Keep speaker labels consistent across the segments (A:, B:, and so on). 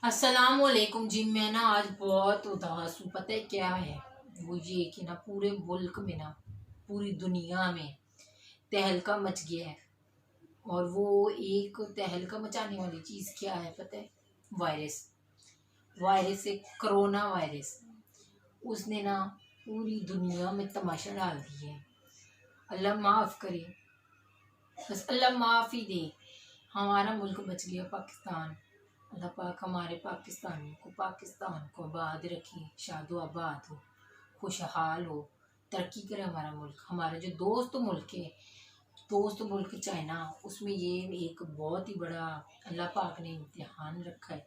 A: अस्सलाम वालेकुम जी। मैं ना आज बहुत उदास हूँ। पता है क्या है? वो ये कि ना पूरे मुल्क में ना पूरी दुनिया में तहलका मच गया है। और वो एक तहलका मचाने वाली चीज़ क्या है पता है? वायरस। वायरस है कोरोना वायरस। उसने ना पूरी दुनिया में तमाशा डाल दिया है। अल्लाह माफ़ करे, बस अल्लाह माफ़ ही दे। हमारा मुल्क बच गया पाकिस्तान। अल्लाह पाक हमारे पाकिस्तान को आबाद रखे, शादो आबाद हो, खुशहाल हो, तरक्की करे हमारा मुल्क। हमारा जो दोस्त मुल्क चाइना, उसमें ये एक बहुत ही बड़ा अल्लाह पाक ने इम्तिहान रखा है।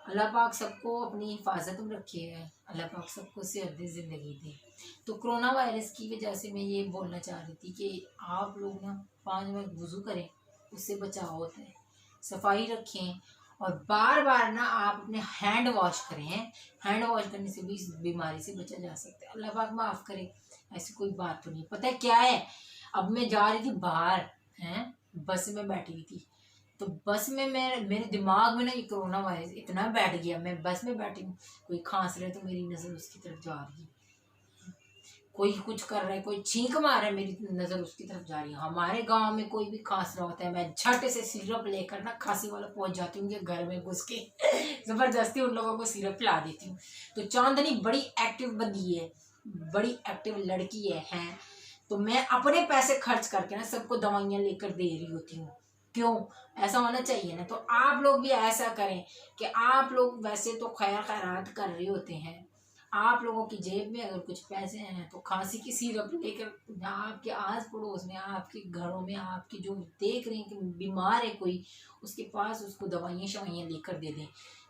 A: अल्लाह पाक सबको अपनी हिफाजत में रखे है। अल्लाह पाक सबको सेहत ज़िंदगी दे। तो कोरोना वायरस की वजह से मैं ये बोलना चाह रही थी कि आप लोग ना 5 वक्त वज़ू करें, उससे बचाव होता है। सफाई रखें और बार बार ना आप अपने हैंड वॉश करें। हैंड वॉश करने से भी इस बीमारी से बचा जा सकता है। अल्लाह पाक माफ़ करे, ऐसी कोई बात तो नहीं। पता है क्या है? अब मैं जा रही थी बाहर, हैं, बस में बैठी हुई थी। तो बस में मैं मेरे दिमाग में ना ये कोरोना वायरस इतना बैठ गया। मैं बस में बैठी हूँ, कोई खांस रहा है तो मेरी नज़र उसकी तरफ जा रही है। कोई कुछ कर रहा है, कोई छींक मार रहा है, मेरी नज़र उसकी तरफ जा रही है। हमारे गांव में कोई भी खांस रहा होता है, मैं झट से सिरप लेकर ना खांसी वाला पहुंच जाती हूँ, घर में घुस के ज़बरदस्ती उन लोगों को सिरप पिला देती हूँ। तो चांदनी बड़ी एक्टिव बंदी है, बड़ी एक्टिव लड़की है। तो मैं अपने पैसे खर्च करके ना सबको दवाइयाँ लेकर दे रही होती हूँ। क्यों? ऐसा होना चाहिए ना। तो आप लोग भी ऐसा करें कि आप लोग वैसे तो खैर खैरात कर रहे होते हैं, आप लोगों की जेब में अगर कुछ पैसे हैं तो खांसी की सिरप लेकर आपके आस पड़ोस में, आपके घरों में, आपके जो देख रहे हैं कि बीमार है कोई, उसके पास उसको दवाइयाँ शवाइयाँ लेकर दे दें।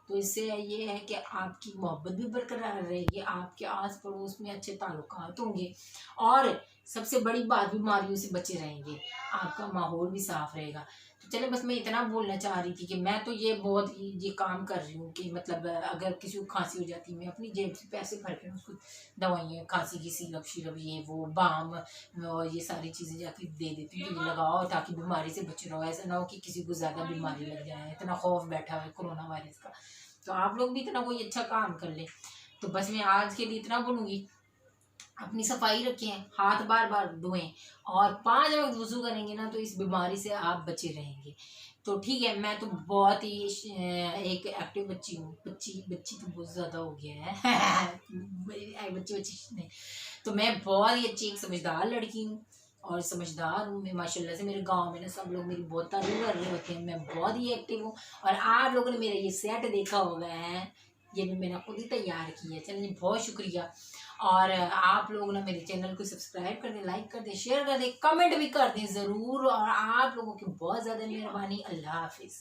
A: तो इससे ये है कि आपकी मोहब्बत भी बरकरार रहेगी, आपके आस पड़ोस में अच्छे ताल्लुकात होंगे और सबसे बड़ी बात, बीमारियों से बचे रहेंगे, आपका माहौल भी साफ रहेगा। तो चले, बस मैं इतना बोलना चाह रही थी कि मैं तो ये बहुत ही ये काम कर रही हूँ कि मतलब अगर किसी को खांसी हो जाती है, मैं अपनी जेब से पैसे भर के उसको दवाइयाँ, खांसी की सिरप शिरप, ये वो बाम और ये सारी चीज़ें जाके दे देती हूँ कि ये लगाओ ताकि बीमारी से बचे रहो। ऐसा ना हो कि किसी को ज़्यादा बीमारी लग जाए, इतना खौफ बैठा है कोरोना वायरस का। तो आप लोग भी इतना कोई अच्छा काम कर ले। तो बस मैं आज के लिए इतना बोलूँगी, अपनी सफाई रखें, हाथ बार बार धोएं और 5 वक्त वजू करेंगे ना तो इस बीमारी से आप बचे रहेंगे। तो ठीक है, मैं तो बहुत ही एक एक्टिव बच्ची हूँ। बच्ची बच्ची तो बहुत ज़्यादा हो गया है बच्ची बच्ची नहीं। तो मैं बहुत ही अच्छी एक समझदार लड़की हूँ और समझदार हूँ मैं माशाल्लाह से। मेरे गांव में ना सब लोग मेरी बहुत तारीफ कर रहे होते हैं। मैं बहुत ही एक्टिव हूँ और आप लोगों ने मेरा ये सेट देखा होगा है, ये भी मैंने खुद ही तैयार किया है। चलिए, बहुत शुक्रिया। और आप लोग ना मेरे चैनल को सब्सक्राइब कर दें, लाइक कर दें, शेयर कर दें, कमेंट भी कर दें ज़रूर। और आप लोगों की बहुत ज़्यादा मेहरबानी। अल्लाह हाफिज़।